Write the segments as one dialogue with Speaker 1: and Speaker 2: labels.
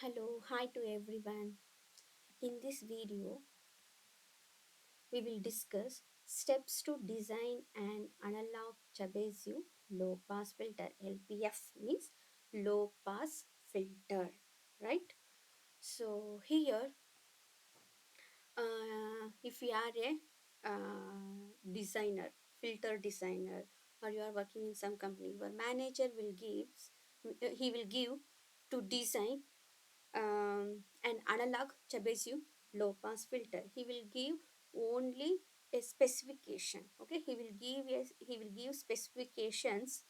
Speaker 1: Hello, hi to everyone. In this video, we will discuss steps to design an analog Chebyshev low pass filter. LPF means low pass filter, right? So here, if you are a designer, filter designer, or you are working in some company, your manager will give to design an analog Chebyshev low pass filter. He will give only a specification. Okay, he will give specifications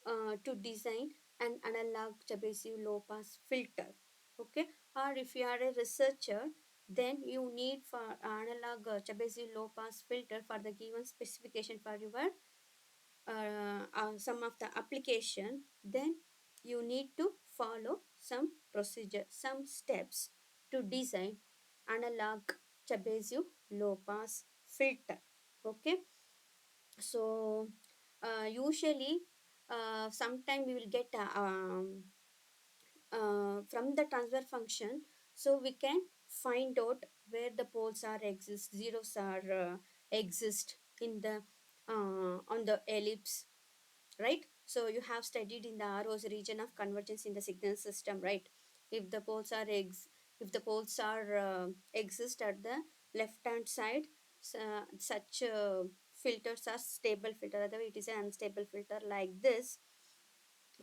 Speaker 1: to design an analog Chebyshev low pass filter. Okay, or if you are a researcher, then you need for analog Chebyshev low pass filter for the given specification for your some of the application, then you need to follow some procedure, some steps to design analog Chebyshev low pass filter. Okay, so usually sometime we will get from the transfer function, so we can find out where the poles are exist, zeros are exist in the on the ellipse, right? So you have studied in the RO's region of convergence in the signal system, right? If the poles are exist at the left hand side, such filters are stable filter, otherwise it is an unstable filter. Like this,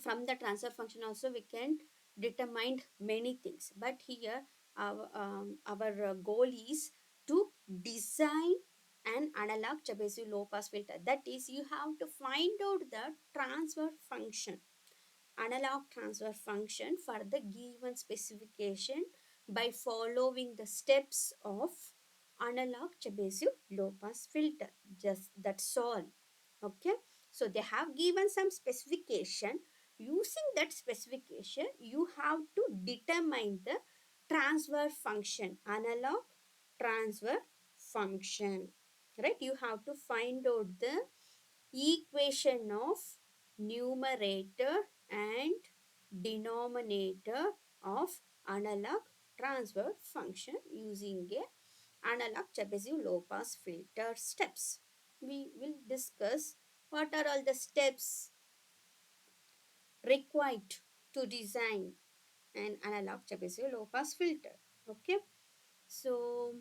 Speaker 1: from the transfer function also we can determine many things, but here our goal is to design an analog Chebyshev low pass filter. That is, you have to find out the transfer function, analog transfer function for the given specification by following the steps of analog Chebyshev low pass filter. Just that's all. Okay, so they have given some specification. Using that specification, you have to determine the transfer function, analog transfer function, right? You have to find out the equation of numerator and denominator of analog transfer function using a analog Chebyshev low pass filter steps. We will discuss what are all the steps required to design an analog Chebyshev low pass filter. Okay, so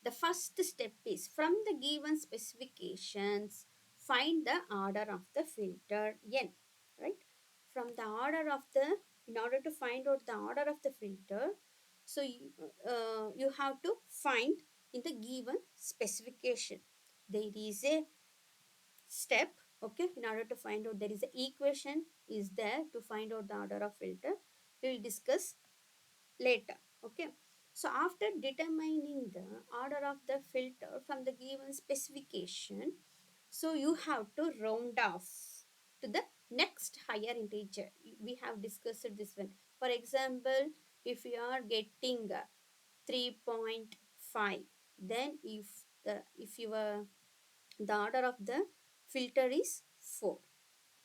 Speaker 1: the first step is, from the given specifications, find the order of the filter n, right? From the order of the, in order to find out the order of the filter, so you have to find in the given specification. There is a step, okay, in order to find out, there is a equation is there to find out the order of filter. We will discuss later. Okay, so after determining the order of the filter from the given specification, so you have to round off to the next higher integer. We have discussed this one. For example, if you are getting 3.5, then if your the order of the filter is 4,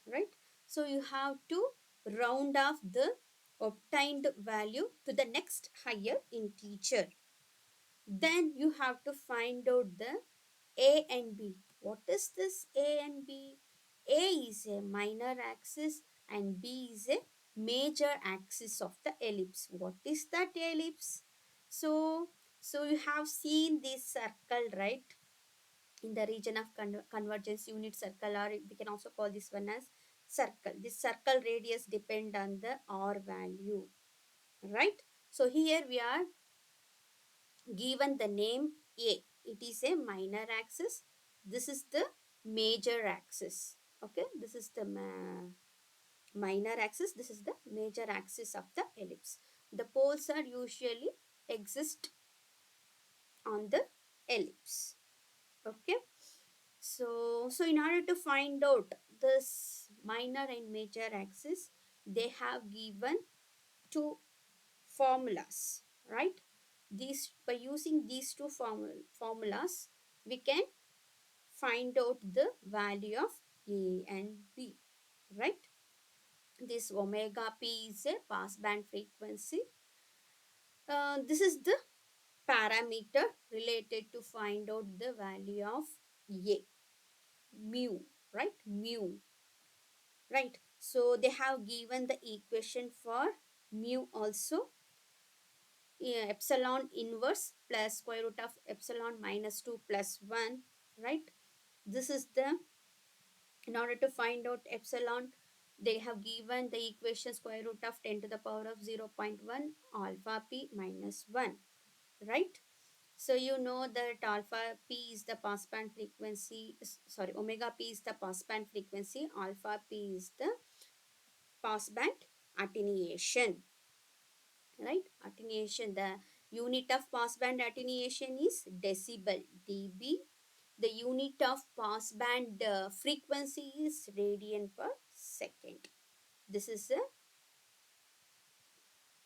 Speaker 1: right? So you have to round off the obtained value to the next higher integer. Then you have to find out the A and B. What is this A and B? A is a minor axis and B is a major axis of the ellipse. What is that ellipse? So, so you have seen this circle, right? In the region of convergence unit circle, or we can also call this one as circle. This circle radius depend on the R value, right? So here we are given the name A. It is a minor axis. This is the major axis. Okay, this is the minor axis. This is the major axis of the ellipse. The poles are usually exist on the ellipse. Okay, so in order to find out this minor and major axis, they have given two formulas, right? These, by using these two formulas, we can find out the value of A and B, right? This omega p is a passband frequency. This is the parameter related to find out the value of a, mu, right? Mu, right? So they have given the equation for mu also. Yeah, epsilon inverse plus square root of epsilon minus 2 plus 1, right? This is the, in order to find out epsilon, they have given the equation square root of 10 to the power of 0 0.1 alpha p minus 1, right? So you know that alpha p is the passband frequency, sorry, omega p is the passband frequency, alpha p is the passband attenuation, right? Attenuation, the unit of passband attenuation is decibel, dB. The unit of passband frequency is radian per second. This is a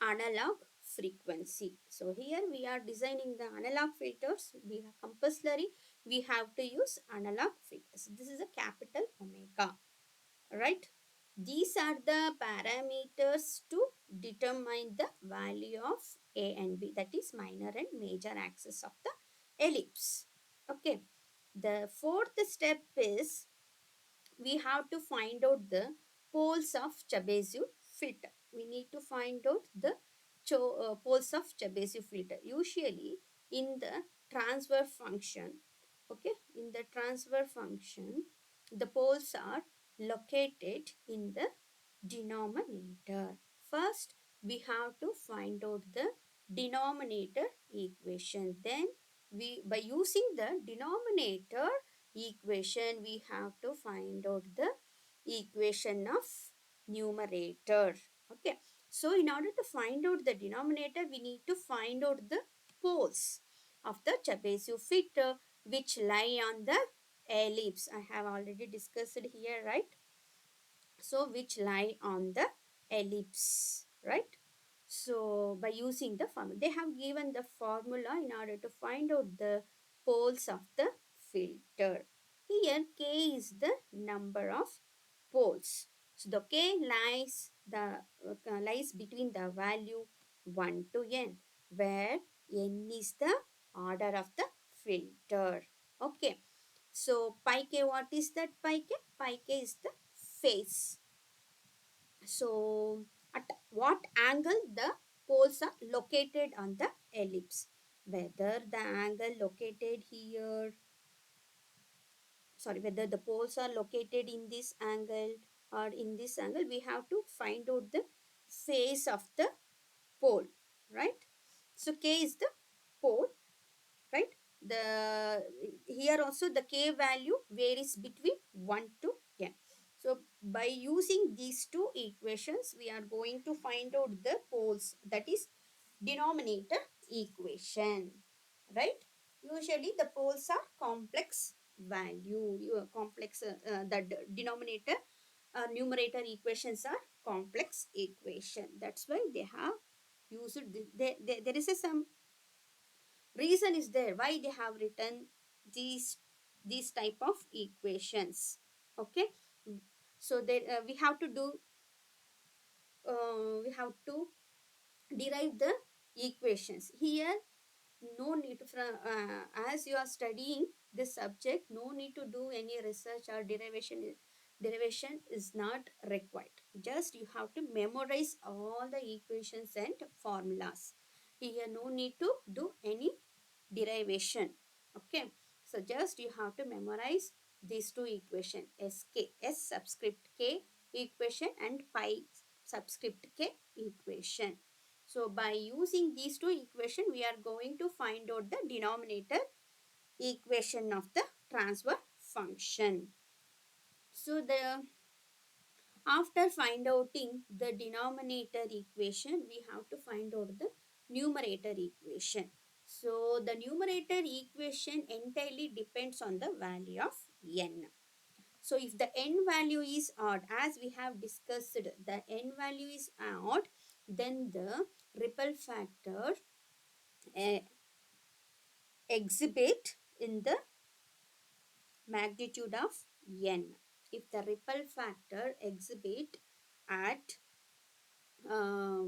Speaker 1: analog frequency. So here we are designing the analog filters. We have compulsory, we have to use analog frequency. This is a capital omega, right? These are the parameters to determine the value of A and B, that is minor and major axis of the ellipse. Okay. The fourth step is we have to find out the poles of Chebyshev filter. We need to find out the poles of Chebyshev filter. Usually in the transfer function, okay, in the transfer function, the poles are located in the denominator. First, we have to find out the denominator equation. Then we, by using the denominator equation, we have to find out the equation of numerator. Okay. So in order to find out the denominator, we need to find out the poles of the Chebyshev filter which lie on the ellipse. I have already discussed it here, right? So which lie on the ellipse, right? So by using the formula, they have given the formula in order to find out the poles of the filter. Here k is the number of poles. So the k lies between the value 1 to n, where n is the order of the filter. Okay. So pi k, what is that pi k? Pi k is the phase. So at what angle the poles are located on the ellipse? Whether the angle located here, sorry, whether the poles are located in this angle or in this angle, we have to find out the phase of the pole, right? So K is the pole, right? The here also the K value varies between 1 to n. So by using these two equations, we are going to find out the poles, that is denominator equation, right? Usually the poles are complex value, complex, the denominator, numerator equations are complex equation. That's why they have used, there is some reason is there why they have written these type of equations. Okay. So there we have to derive the equations here. No need from as you are studying this subject, no need to do any research or derivation is not required. Just you have to memorize all the equations and formulas. Here no need to do any derivation. Okay. So just you have to memorize these two equation, s subscript k equation and pi subscript k equation. So by using these two equation, we are going to find out the denominator equation of the transfer function. So the after find outing the denominator equation, we have to find out the numerator equation. So the numerator equation entirely depends on the value of n. So if the n value is odd, as we have discussed, the n value is odd, then the ripple factor exhibit in the magnitude of n. If the ripple factor exhibit at uh,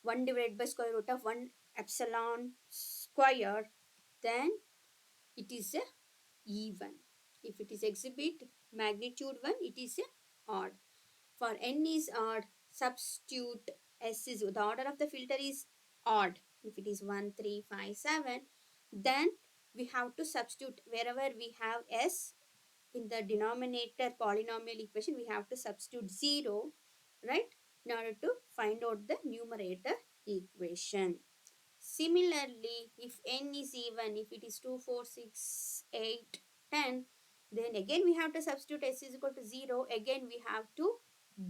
Speaker 1: 1 divided by square root of 1 epsilon square, then it is a even. If it is exhibit magnitude 1, it is a odd. For n is odd, substitute s is, the order of the filter is odd. If it is 1, 3, 5, 7, then we have to substitute wherever we have s in the denominator polynomial equation, we have to substitute 0, right, in order to find out the numerator equation. Similarly, if n is even, if it is 2, 4, 6, 8, 10, then again we have to substitute s is equal to 0. Again we have to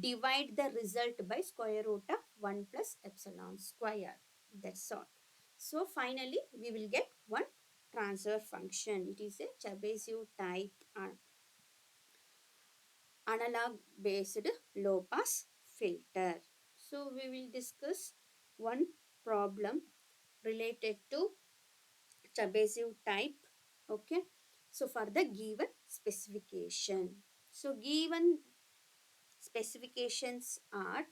Speaker 1: divide the result by square root of 1 plus epsilon square. That's all. So finally we will get one transfer function. It is a Chebyshev type analog based low pass filter. So we will discuss one problem related to Chebyshev type. Okay, so for the given specification, so given specifications are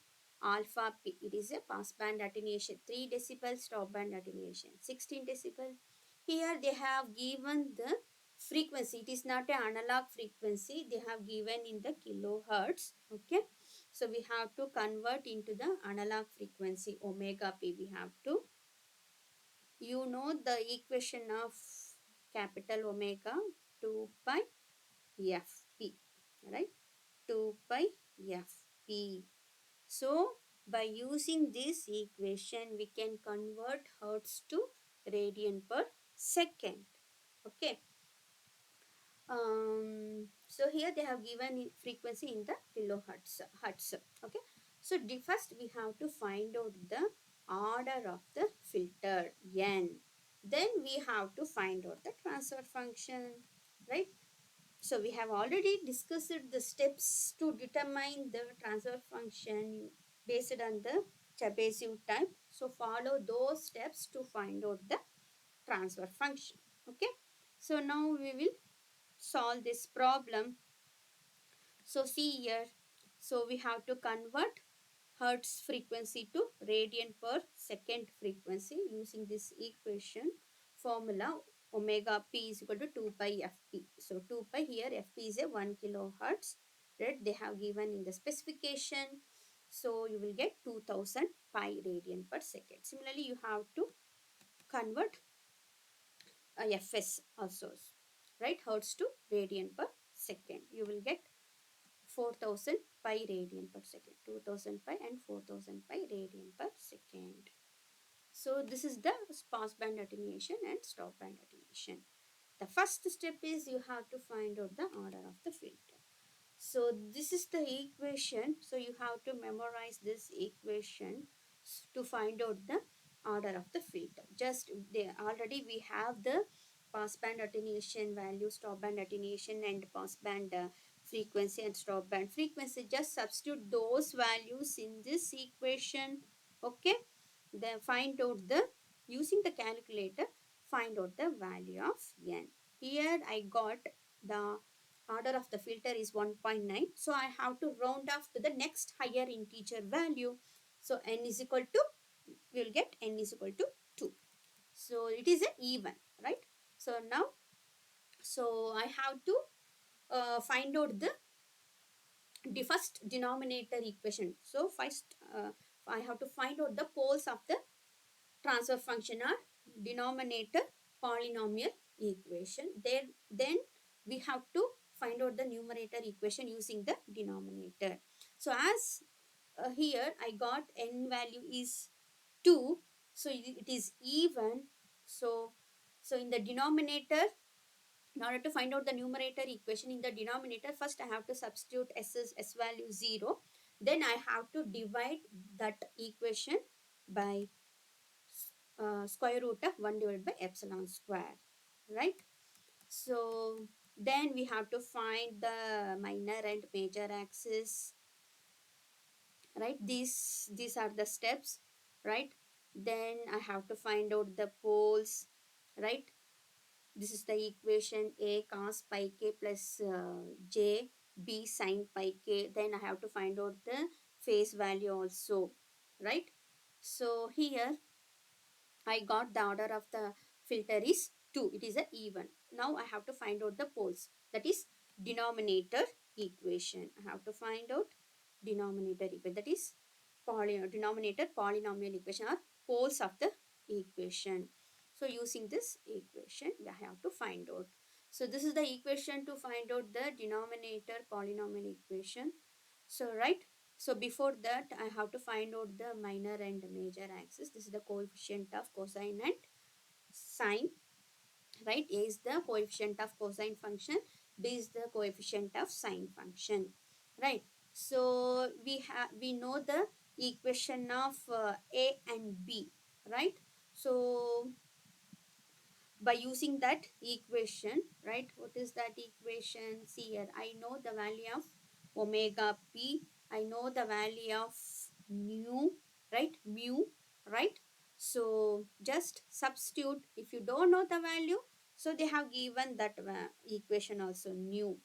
Speaker 1: alpha p, it is a passband attenuation 3 decibel, stop band attenuation 16 decibel. Here they have given the frequency, it is not an analog frequency, they have given in the kilohertz. Okay, so we have to convert into the analog frequency omega p. We have to, you know the equation of capital omega, 2 pi fp, right, 2 pi fp. So by using this equation, we can convert hertz to radian per second. Okay. So here they have given frequency in the kilohertz. Hertz. Okay. So first we have to find out the order of the filter n. Then we have to find out the transfer function, right? So we have already discussed the steps to determine the transfer function based on the Chebyshev type. So follow those steps to find out the transfer function. Okay. So now we will solve this problem. So see here. So we have to convert hertz frequency to radian per second frequency using this equation formula omega p is equal to 2 pi fp. So 2 pi here, fp is a 1 kilohertz, right? They have given in the specification. So you will get 2000 pi radian per second. Similarly, you have to convert fs also, right? Hertz to radian per second. You will get 4000 pi radian per second, 2000 pi and 4000 pi radian per second. So this is the passband attenuation and stop band attenuation. The first step is you have to find out the order of the filter. So this is the equation. So you have to memorize this equation to find out the order of the filter. Just there already we have the passband attenuation value, stop band attenuation and passband frequency and stop band frequency. Just substitute those values in this equation. Okay. Then find out the, using the calculator, find out the value of n. Here I got the order of the filter is 1.9. So I have to round off to the next higher integer value. So n is equal to, we will get n is equal to 2. So it is an even, right? So now, so I have to find out the first denominator equation. So first I have to find out the poles of the transfer function are denominator polynomial equation. Then we have to find out the numerator equation using the denominator. So as here I got n value is 2, so it is even. So in the denominator, in order to find out the numerator equation in the denominator, first I have to substitute s value 0. Then I have to divide that equation by square root of 1 divided by epsilon square, right? So then we have to find the minor and major axis, right? These are the steps, right? Then I have to find out the poles, right? This is the equation a cos pi k plus j. b sine pi k. Then I have to find out the phase value also, right? So here I got the order of the filter is 2. It is a even. Now I have to find out the poles. That is denominator equation. I have to find out denominator equation. That is denominator polynomial equation or poles of the equation. So using this equation, we have to find out. So this is the equation to find out the denominator polynomial equation. So right. So before that, I have to find out the minor and major axis. This is the coefficient of cosine and sine, right? A is the coefficient of cosine function, B is the coefficient of sine function, right? So we know the equation of A and B, right? So by using that equation, right? What is that equation? See here, I know the value of omega p, I know the value of mu, right? Mu, right? So just substitute. If you don't know the value, so they have given that equation also, mu,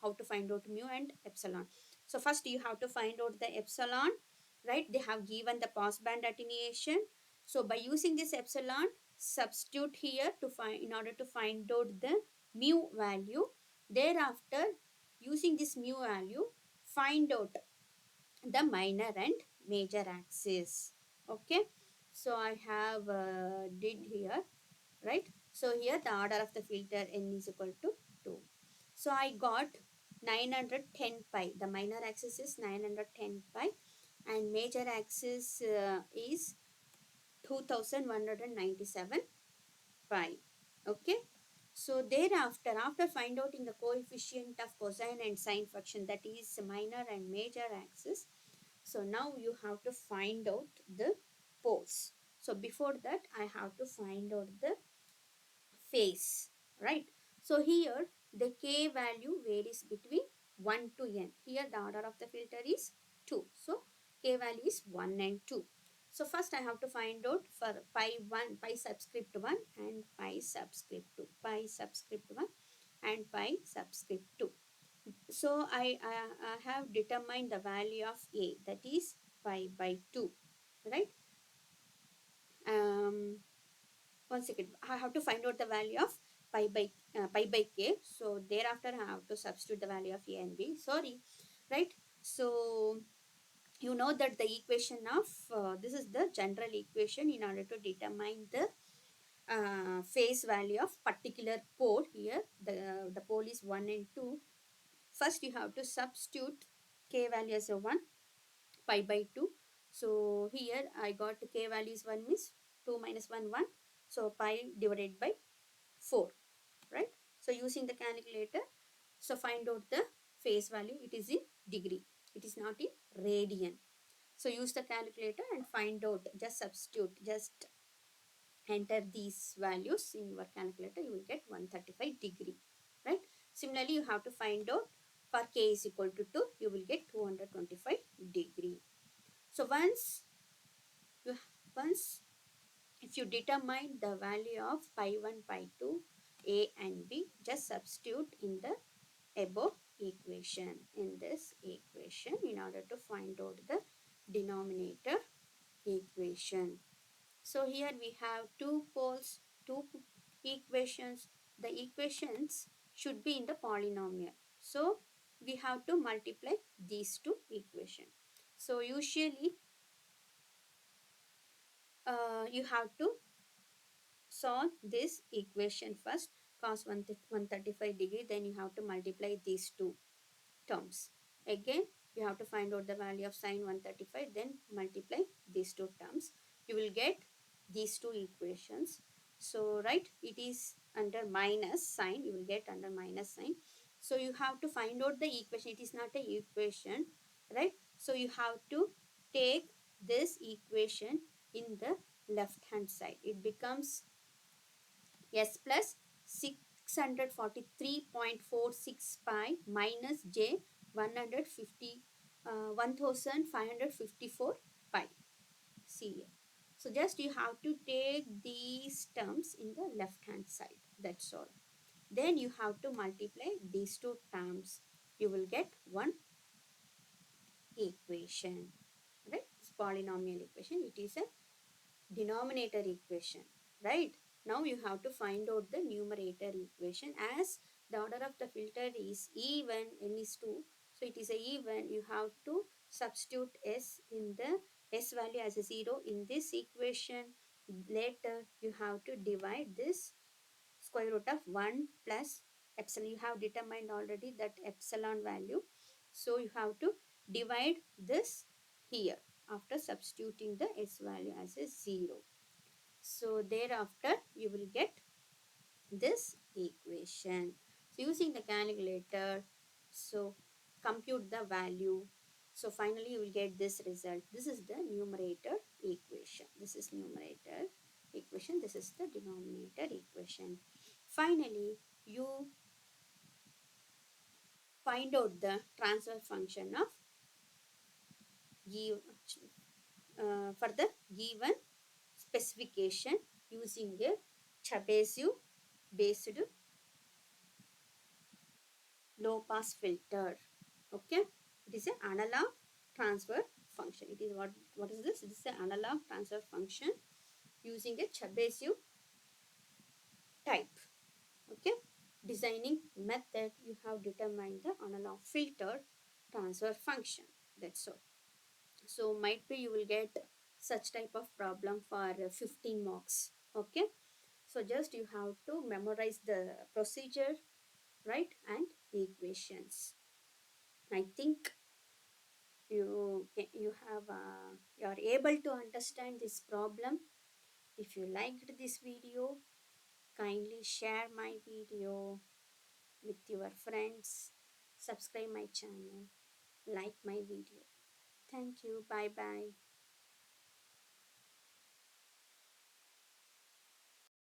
Speaker 1: how to find out mu and epsilon. So first you have to find out the epsilon, right? They have given the passband attenuation. So by using this epsilon, substitute here to find, in order to find out the mu value. Thereafter, using this mu value, find out the minor and major axis. Okay, so I have did here, right? So here the order of the filter n is equal to 2. So I got 910 pi. The minor axis is 910 pi and major axis is 2197 pi. Okay. So thereafter, after find out in the coefficient of cosine and sine function, that is minor and major axis. So now you have to find out the poles. So before that, I have to find out the phase, right? So here the k value varies between 1 to n. Here the order of the filter is 2. So k value is 1 and 2. So first I have to find out for pi 1, pi subscript 1 and pi subscript 2. Pi subscript 1 and pi subscript 2. So I have determined the value of a, that is pi by 2, right? Um, one second, I have to find out the value of pi by k. So thereafter I have to substitute the value of a and b, sorry, right? So you know that the equation of this is the general equation in order to determine the phase value of particular pole. Here the pole is 1 and 2. First you have to substitute k value as a 1, pi by 2. So here I got k value is 1 means 2 minus 1 1. So pi divided by 4, right? So using the calculator, so find out the phase value. It is in degree, it is not in radian. So use the calculator and find out, just substitute, just enter these values in your calculator, you will get 135 degree, right? Similarly you have to find out for k is equal to 2, you will get 225 degree. So you once if you determine the value of pi 1, pi 2, a and b, just substitute in the above equation, in this equation, in order to find out the denominator equation. So here we have two poles, two equations. The equations should be in the polynomial. So we have to multiply these two equations. So usually you have to solve this equation first, cos 135 degree, then you have to multiply these two terms. Again, you have to find out the value of sine 135, then multiply these two terms. You will get these two equations. So, right, it is under minus sign, you will get under minus sign. So, you have to find out the equation. It is not a equation, right? So, you have to take this equation in the left hand side. It becomes s plus 643.46 pi minus j 150 1554 pi. See here. So just you have to take these terms in the left hand side. That's all. Then you have to multiply these two terms. you will get one equation, right? It's polynomial equation. It is a denominator equation, right? Now you have to find out the numerator equation. As the order of the filter is even, n is 2, so it is a even, you have to substitute s in the s value as a 0 in this equation. Later you have to divide this square root of 1 plus epsilon. You have determined already that epsilon value, so you have to divide this here after substituting the s value as a 0. So thereafter you will get this equation. So using the calculator, so compute the value. So finally you will get this result. This is the numerator equation. This is numerator equation. This is the denominator equation. Finally, you find out the transfer function of give for the given specification using a Chebyshev based low pass filter. Okay, it is an analog transfer function. It is what is this? It is an analog transfer function using a Chebyshev type. Okay, designing method, you have determined the analog filter transfer function. That's all. So might be you will get such type of problem for 15 marks. Okay, so just you have to memorize the procedure, right, and equations. I think you are able to understand this problem. If you liked this video, kindly share my video with your friends, subscribe my channel, like my video. Thank you. Bye bye.